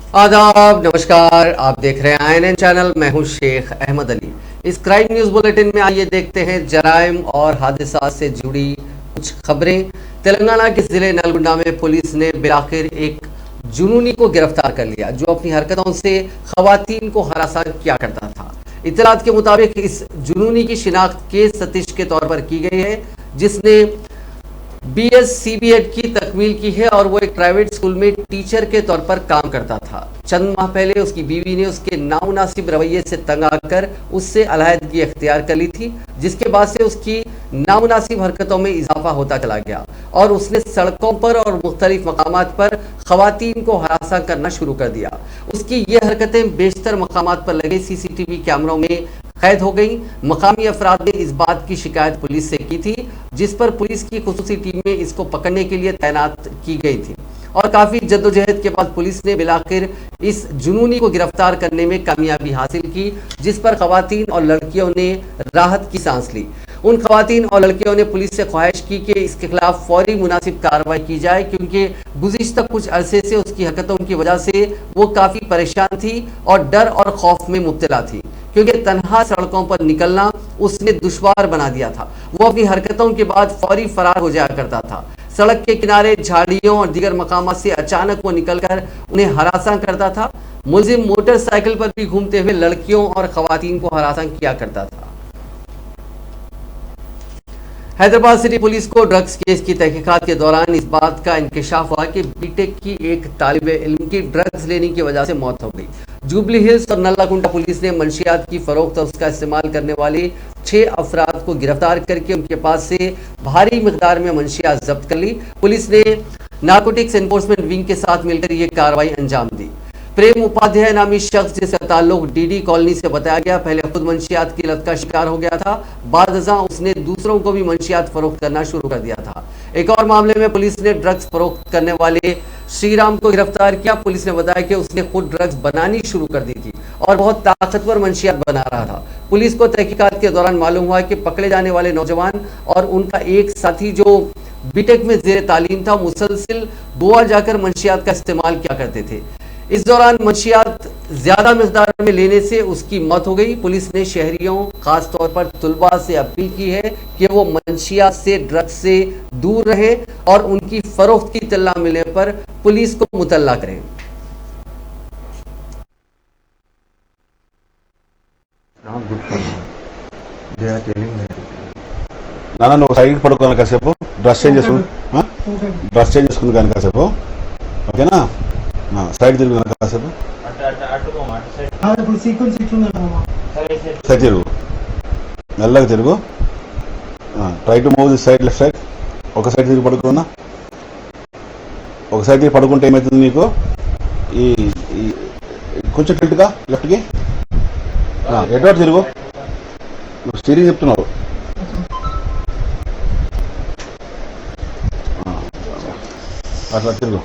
आदाब, नमस्कार। आप देख रहे हैं INN चैनल। मैं हूं शेख अहमद अली। इस क्राइम न्यूज बुलेटिन में आइए देखते हैं जराइम और हादसा से जुड़ी कुछ खबरें। तेलंगाना के जिले नलगुंडा में पुलिस ने बिलाखिर एक जुनूनी को गिरफ्तार कर लिया जो अपनी हरकतों से खवातीन को हरासा किया करता था। इत्तलात के मुताबिक इस जुनूनी की शिनाख्त के सतीश के तौर पर की गई है, जिसने BS CBEd की तकमील की है और वो एक प्राइवेट स्कूल में टीचर के तौर पर काम करता था। चंद माह पहले उसकी बीवी ने उसके नामुनासिब रवैये से तंग आकर उससे अलहदगी इख्तियार कर ली थी, जिसके बाद से उसकी नामुनासिब हरकतों में इजाफा होता चला गया और उसने सड़कों पर और मुख्तलिफ मकामात पर खवातीन को हरासा करना शुरू कर दिया। उसकी ये हरकतें बेशतर मकामात पर लगे CCTV कैमरों में कैद हो गई। मकामी अफराद ने इस बात की शिकायत पुलिस से की थी, जिस पर पुलिस की खुसूसी टीमें इसको पकड़ने के लिए तैनात की गई थी और काफ़ी जद्दोजहद के बाद पुलिस ने बिलाखिर इस जुनूनी को गिरफ्तार करने में कामयाबी हासिल की, जिस पर खवातीन और लड़कियों ने राहत की सांस ली। उन खवातीन और लड़कियों ने पुलिस से ख्वाहिश की कि इसके खिलाफ फौरी मुनासिब कार्रवाई की जाए, क्योंकि गुज़िश्ता कुछ अरसे से उसकी हरकतों की वजह से वो काफ़ी परेशान थी और डर और खौफ में मुब्तला थी, क्योंकि तन्हा सड़कों पर निकलना उसने दुश्वार बना दिया था। वो अपनी हरकतों के बाद फौरी फरार हो जाया करता था। सड़क के किनारे झाड़ियों और दीगर मकामात से अचानक वो निकलकर उन्हें हरासा करता था। मुलजिम मोटरसाइकिल पर भी घूमते हुए लड़कियों और खवातीन को हरासा किया करता था। हैदराबाद सिटी पुलिस को ड्रग्स केस की तहकीकात के दौरान इस बात का इंकशाफ हुआ कि बीटेक की एक तालिबे इल्म की ड्रग्स लेने की वजह से मौत हो गई। जुबली हिल्स और नल्लाकुंडा पुलिस ने मंशियात की फरोख्त और उसका इस्तेमाल करने वाले 6 अफराद को गिरफ्तार करके उनके पास से भारी मिकदार में मंशियात जब्त कर ली। पुलिस ने नार्कोटिक्स एनफोर्समेंट विंग के साथ मिलकर ये कार्रवाई अंजाम दी। प्रेम उपाध्याय नामी शख्स जिसका ताल्लुक DD कॉलोनी से बताया गया, पहले खुद मंशियात की लत का शिकार हो गया था। बाद उसने दूसरों को भी मंशियात फरोख्त करना शुरू कर दिया था। एक और मामले में पुलिस ने ड्रग्स फरोख्त करने वाले श्रीराम को गिरफ्तार किया। पुलिस ने बताया कि उसने खुद ड्रग्स बनानी शुरू कर दी थी और बहुत ताकतवर मंशियात बना रहा था। पुलिस को तहकीकात के दौरान मालूम हुआ कि पकड़े जाने वाले नौजवान और उनका एक साथी जो बीटेक में जेर तालीम था, मुसलसिल गोवा जाकर मंशियात का इस्तेमाल किया करते थे। इस दौरान मंशियात ज्यादा मिकदार में लेने से उसकी मौत हो गई। पुलिस ने शहरियों, खास तौर पर तुलबा से अपील की है कि वो मंशियात से, ड्रग्स से दूर रहे और उनकी फरोख्त की इत्तला मिलने पर पुलिस को मुतल्ला करें। నాన్న నువ్వు సైడ్కి పడుకోవాలి కాసేపు, డ్రెస్ చేంజ్ చేసుకుని కానీ కాసేపు, ఓకేనా? సైడ్ తిరుగు కాసేపు, సైడ్ తిరుగు, మెల్లగా తిరుగు. Try to move this side, left side. ఒక సైడ్ తిరిగి పడుకున్నా. ఒక సైడ్ తిరిగి పడుకుంటే ఏమవుతుంది నీకు, ఈ కొంచెం టిల్ట్గా లెఫ్ట్కి ఎటువంటి తిరుగు. నువ్వు స్టీరింగ్ చెప్తున్నావు. అట్లా తిరుగు.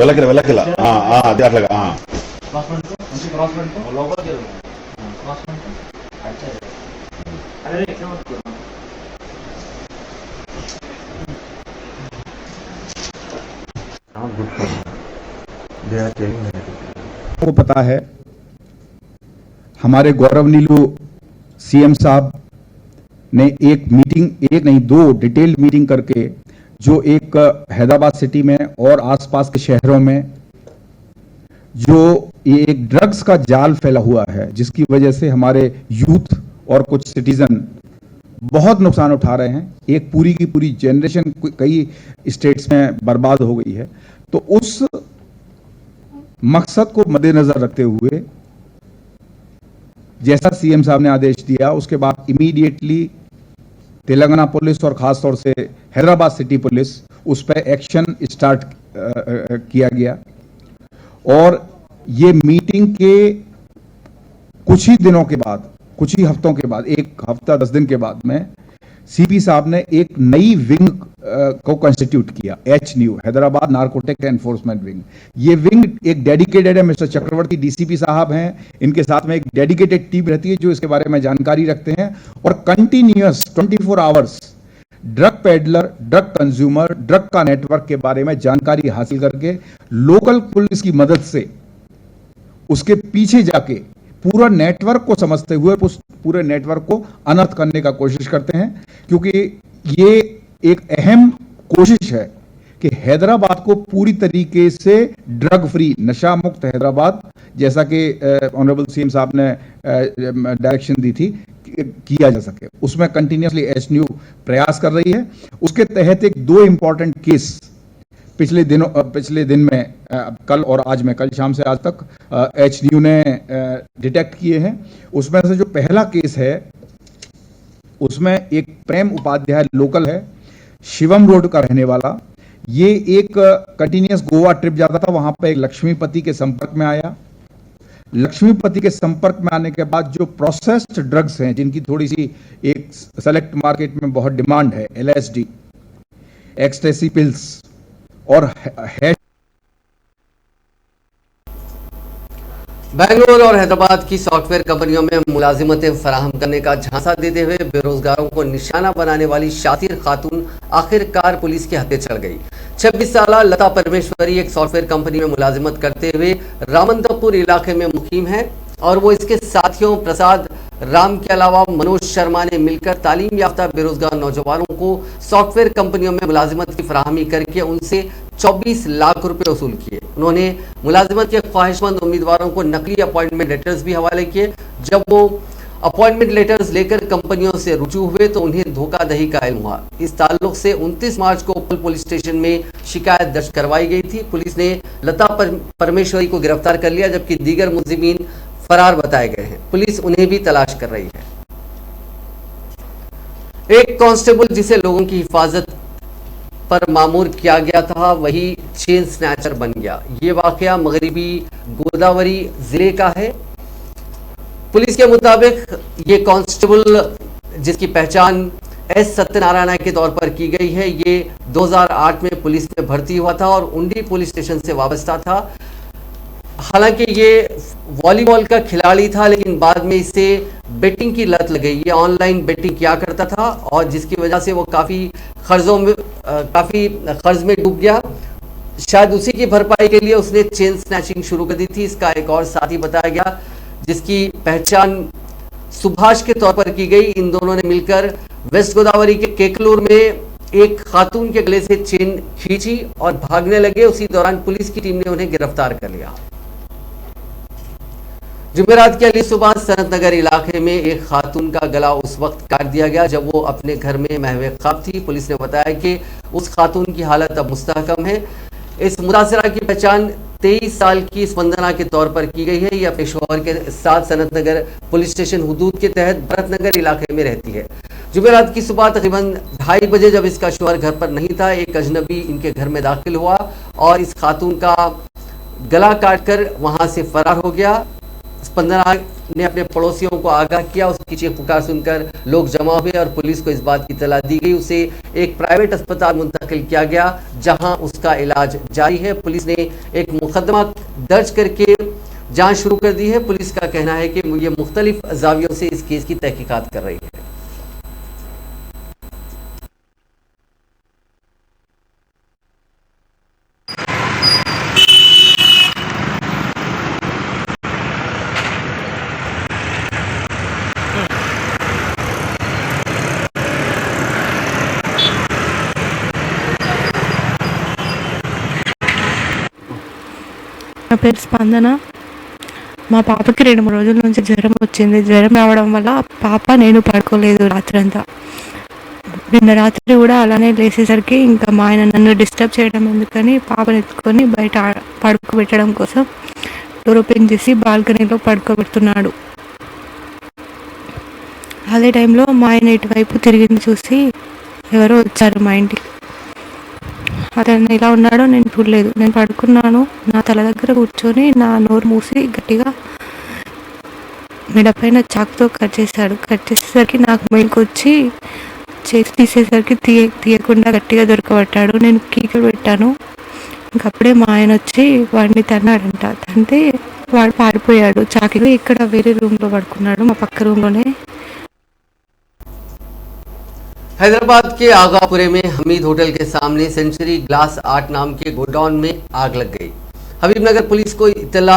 వెళ్ళకిలా అది అట్లాగా. को पता है हमारे गौरव नीलू CM साहब ने एक मीटिंग, एक नहीं 2 डिटेल्ड मीटिंग करके जो एक हैदराबाद सिटी में और आसपास के शहरों में जो ये एक ड्रग्स का जाल फैला हुआ है, जिसकी वजह से हमारे यूथ और कुछ सिटीजन बहुत नुकसान उठा रहे हैं। एक पूरी की पूरी जनरेशन कई स्टेट्स में बर्बाद हो गई है। तो उस मकसद को मद्देनजर रखते हुए जैसा CM साहब ने आदेश दिया, उसके बाद इमीडिएटली तेलंगाना पुलिस और खासतौर से हैदराबाद सिटी पुलिस उस पर एक्शन स्टार्ट किया गया। और ये मीटिंग के कुछ ही दिनों के बाद, कुछ ही हफ्तों के बाद, 1 हफ्ता 10 दिन के बाद में सीपी साहब ने एक नई विंग को कंस्टिट्यूट किया, H new, Hyderabad narcotic enforcement wing. ये विंग एक डेडिकेटेड है, मिस्टर चक्रवर्ती डीसीपी साहब हैं, इनके साथ में एक डेडिकेटेड टीम रहती है जो इसके बारे में जानकारी रखते हैं और continuous 24 hours drug peddler, drug consumer, drug का नेटवर्क के बारे में जानकारी हासिल करके लोकल पुलिस की मदद से उसके पीछे जाके पूरा नेटवर्क को समझते हुए उस पूरे नेटवर्क को अनर्थ करने का कोशिश करते हैं, क्योंकि ये एक अहम कोशिश है कि हैदराबाद को पूरी तरीके से ड्रग फ्री, नशा मुक्त हैदराबाद, जैसा कि ऑनरेबल सीएम साहब ने डायरेक्शन दी थी, किया जा सके। उसमें कंटिन्यूसली एचन्यू प्रयास कर रही है। उसके तहत एक 2 इंपॉर्टेंट केस पिछले दिन में कल और आज में, कल शाम से आज तक एचन्यू ने डिटेक्ट किए हैं। उसमें से जो पहला केस है उसमें एक प्रेम उपाध्याय लोकल है, शिवम रोड का रहने वाला। ये एक कंटिन्यूस गोवा ट्रिप जाता था, वहां पर एक लक्ष्मीपति के संपर्क में आया। लक्ष्मीपति के संपर्क में आने के बाद जो प्रोसेस्ड ड्रग्स हैं, जिनकी थोड़ी सी एक सेलेक्ट मार्केट में बहुत डिमांड है, LSD, एक्सटेसी पिल्स और बेंगलुरु और हैदराबाद की सॉफ्टवेयर कंपनियों में मुलाजिमतें फराहम करने का झांसा देते हुए बेरोजगारों को निशाना बनाने वाली शातिर खातून आखिरकार पुलिस के हत्थे चढ़ गई। 26 साला लता परमेश्वरी एक सॉफ्टवेयर कंपनी में मुलाजिमत करते हुए रामंतपुर इलाके में मुकीम है और वो इसके साथियों प्रसाद राम के अलावा मनोज शर्मा ने मिलकर तालीम याफ्ता बेरोजगार नौजवानों को सॉफ्टवेयर कंपनियों में मुलाजिमत की फराहमी करके उनसे 24 लाख रुपए वसूल किए। उन्होंने मुलाजिमत के ख्वाहिशमंद उम्मीदवारों को नकली अपॉइंटमेंट लेटर्स भी हवाले किए। जब वो अपॉइंटमेंट लेटर्स लेकर कंपनियों से रुजू हुए तो उन्हें धोखाधड़ी का इल्म हुआ। इस ताल्लुक से 29 मार्च को उपल पुलिस स्टेशन में शिकायत दर्ज करवाई गई थी। पुलिस ने लता परमेश्वरी को गिरफ्तार कर लिया, जबकि दीगर मुलजिमीन फरार बताए गए हैं। पुलिस उन्हें भी तलाश कर रही है। एक कांस्टेबल जिसे लोगों की हिफाजत पर मामूर किया गया था, वही चेन स्नैचर बन गया। ये वाकया मगरिबी गोदावरी जिले का है। पुलिस के मुताबिक ये कांस्टेबल, जिसकी पहचान एस सत्यनारायण के तौर पर की गई है, ये 2008 में पुलिस में भर्ती हुआ था और उंडी पुलिस स्टेशन से वाबस्ता था। हालांकि ये वॉलीबॉल का खिलाड़ी था, लेकिन बाद में इसे बेटिंग की लत लग गई। ये ऑनलाइन बेटिंग किया करता था और जिसकी वजह से वो काफ़ी कर्ज में डूब गया। शायद उसी की भरपाई के लिए उसने चेन स्नैचिंग शुरू कर दी थी। इसका एक और साथी बताया गया, जिसकी पहचान सुभाष के तौर पर की गई। इन दोनों ने मिलकर वेस्ट गोदावरी के केकलूर में एक खातून के गले से चेन खींची और भागने लगे। उसी दौरान पुलिस की टीम ने उन्हें गिरफ्तार कर लिया। जुमेरात के अली सुबह सनत नगर इलाके में एक खातून का गला उस वक्त काट दिया गया जब वो अपने घर में महवे ख्वाब थी। पुलिस ने बताया कि उस खातून की हालत अब मुस्तहकम है। इस मुतासिरा की पहचान 23 साल की स्पंदना के तौर पर की गई है। यह अपने शौहर के साथ सनत नगर पुलिस स्टेशन हुदूद के तहत भरत नगर इलाके में रहती है। जुमेरात की सुबह तकरीबन 2:30 बजे जब इसका शौहर घर पर नहीं था, एक अजनबी इनके घर में दाखिल हुआ और इस खातून का गला काटकर वहां से फरार हो गया। स्पंदना ने अपने पड़ोसियों को आगाह किया। उसकी चीख पुकार सुनकर लोग जमा हुए और पुलिस को इस बात की इत्तला दी गई। उसे एक प्राइवेट अस्पताल मुंतकिल किया गया जहां उसका इलाज जारी है। पुलिस ने एक मुकदमा दर्ज करके जांच शुरू कर दी है। पुलिस का कहना है कि ये मुख्तलिफ जावियों से इस केस की तहकीकात कर रही है। నా పేరు స్పందన. మా పాపకి 2-3 రోజుల నుంచి జ్వరం వచ్చింది. జ్వరం రావడం వల్ల పాప నేను పడుకోలేదు రాత్రంతా. నిన్న రాత్రి కూడా అలానే లేచేసరికి ఇంకా మా ఆయన నన్ను డిస్టర్బ్ చేయడం ఎందుకని పాపను ఎత్తుకొని బయట పడుకోబెట్టడం కోసం డోర్ ఓపెన్ చేసి బాల్కనీలో పడుకోబెడుతున్నాడు. అదే టైంలో మా ఆయన ఇటువైపు తిరిగింది చూసి ఎవరో వచ్చారు మా ఇంటికి. అతను ఇలా ఉన్నాడో నేను చూడలేదు. నేను పడుకున్నాను. నా తల దగ్గర కూర్చొని నా నోరు మూసి గట్టిగా మెడపైన చాకుతో కట్ చేశాడు. కట్ చేసేసరికి నాకు మెయిల్కి వచ్చి చేసి తీసేసరికి తీయకుండా గట్టిగా దొరకబట్టాడు. నేను కీకలు పెట్టాను. ఇంకప్పుడే మా ఆయన వచ్చి వాడిని తన్నాడంట. తంతే వాడు పారిపోయాడు. చాకిలో ఇక్కడ వేరే రూమ్లో పడుకున్నాడు, మా పక్క రూమ్లోనే. हैदराबाद के आगापुरे में हमीद होटल के सामने सेंचुरी ग्लास आर्ट नाम के गोडाउन में आग लग गई। हबीबनगर पुलिस को इत्तला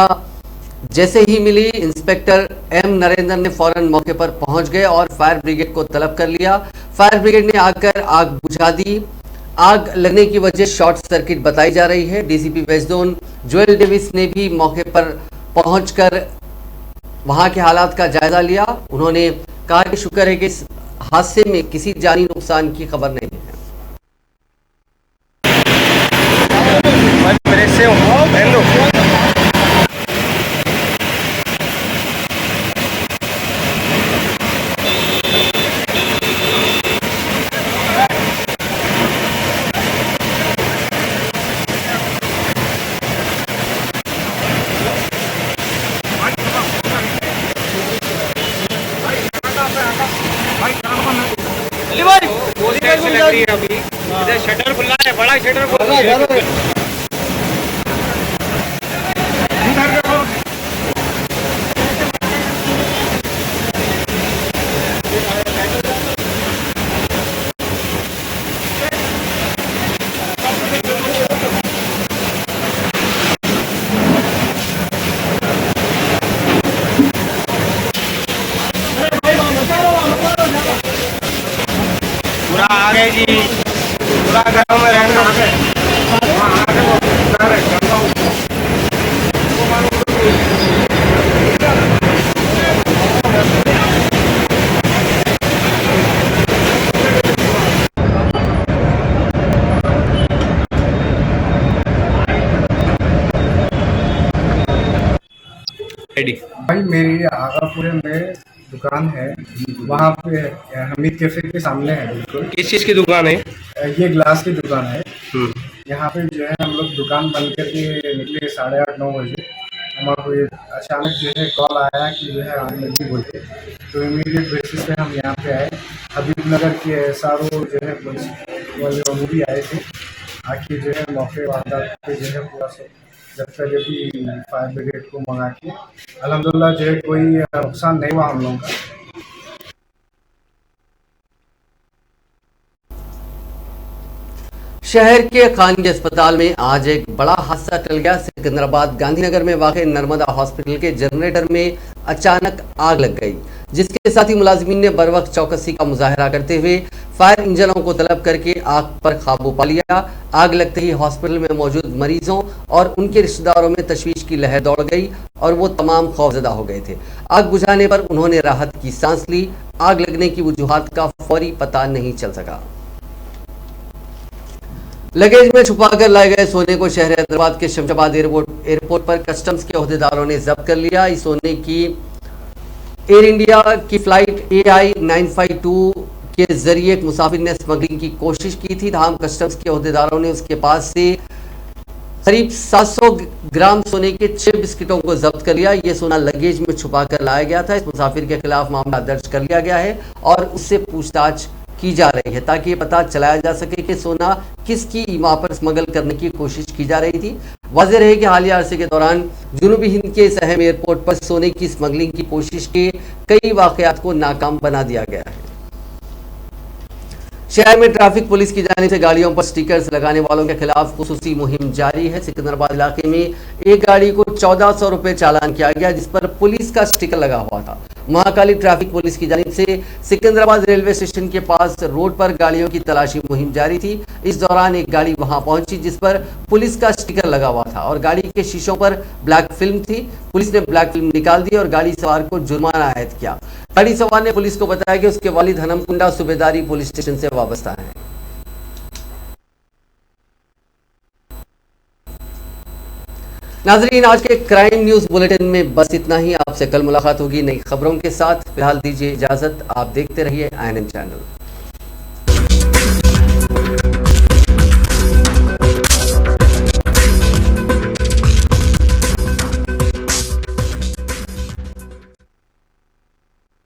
जैसे ही मिली, इंस्पेक्टर एम नरेंद्र ने फौरन मौके पर पहुंच गए और फायर ब्रिगेड को तलब कर लिया। फायर ब्रिगेड ने आकर आग बुझा दी। आग लगने की वजह शॉर्ट सर्किट बताई जा रही है। DCP west zone Joel Davies ने भी मौके पर पहुंचकर वहां के हालात का जायजा लिया। उन्होंने कहा कि शुक्र है कि इस हादसे में किसी जानी नुकसान की खबर नहीं है। अभी इधर शटर खुला है, बड़ा शटर खुला है। पूरा आ गए जी, पूरा घर में रहना आ गए। भाई मेरी आगापुरे में दुकान है, वहाँ पे हमीद कैफे के सामने है। बिल्कुल। किस चीज़ की दुकान है? ये ग्लास की दुकान है। यहाँ पे जो है हम लोग दुकान बंद करके निकले 8:30-9 बजे। हमारे ये अचानक जो है कॉल आया कि जो है आग लगी बोल के, तो इमीडिएट बेसिस पे हम यहाँ पे आए। हबीबनगर के SRO जो है पुलिस वाले वो भी आए थे। आके जो है मौके वारदात पे जो है पूरा सब जब तक भी फायर ब्रिगेड को मंगा के अल्हम्दुलिल्लाह जो है कोई नुकसान नहीं हुआ हम लोगों का। शहर के खानगी अस्पताल में आज एक बड़ा हादसा टल गया। सिकंदराबाद गांधीनगर में वाक़ नर्मदा हॉस्पिटल के जनरेटर में अचानक आग लग गई, जिसके साथ ही मुलाजिमीन ने बर वक्त चौकसी का मुजाहरा करते हुए फायर इंजनों को तलब करके आग पर काबू पा लिया। आग लगते ही हॉस्पिटल में मौजूद मरीजों और उनके रिश्तेदारों में तशवीश की लहर दौड़ गई और वो तमाम खौफजदा हो गए थे। आग बुझाने पर उन्होंने राहत की सांस ली। आग लगने की वजूहात का फौरी पता नहीं चल सका। लगेज में छुपाकर लाए गए सोने को शहर हैदराबाद के शमशाबाद एयरपोर्ट पर कस्टम्स के अहदेदारों ने जब्त कर लिया। इस सोने की एयर इंडिया की फ्लाइट AI 952 के जरिए एक मुसाफिर ने स्मगलिंग की कोशिश की थी। धाम कस्टम्स के अहदेदारों ने उसके पास से करीब 700 ग्राम सोने के 6 बिस्किटों को जब्त कर लिया। ये सोना लगेज में छुपा कर लाया गया था। इस मुसाफिर के खिलाफ मामला दर्ज कर लिया गया है और उससे पूछताछ की जा रही है ताकि ये पता चलाया जा सके कि सोना किसकी ईमा पर स्मगल करने की कोशिश की जा रही थी। वाज़ेह रहे कि हालिया अरसे के दौरान जनूबी हिंद के इस अहम एयरपोर्ट पर सोने की स्मगलिंग की कोशिश के कई वाकयात को नाकाम बना दिया गया है। शहर में ट्रैफिक पुलिस की जानिब से गाड़ियों पर स्टिकर्स लगाने वालों के खिलाफ खुसूसी मुहिम जारी है। सिकंदराबाद इलाके में एक गाड़ी को 1400 रुपये चालान किया गया, जिस पर पुलिस का स्टिकर लगा हुआ था। महाकाली ट्रैफिक पुलिस की जानिब से सिकंदराबाद रेलवे स्टेशन के पास रोड पर गाड़ियों की तलाशी मुहिम जारी थी। इस दौरान एक गाड़ी वहां पहुंची जिस पर पुलिस का स्टिकर लगा हुआ था और गाड़ी के शीशों पर ब्लैक फिल्म थी। पुलिस ने ब्लैक फिल्म निकाल दी और गाड़ी सवार को जुर्माना आयद किया। गाड़ी सवार ने पुलिस को बताया कि उसके वालिद हनमकुंडा सूबेदारी पुलिस स्टेशन से वाबस्ता है। नाजरीन, आज के क्राइम न्यूज बुलेटिन में बस इतना ही। आपसे कल मुलाकात होगी नई खबरों के साथ। फिलहाल दीजिए इजाजत। आप देखते रहिए INN चैनल।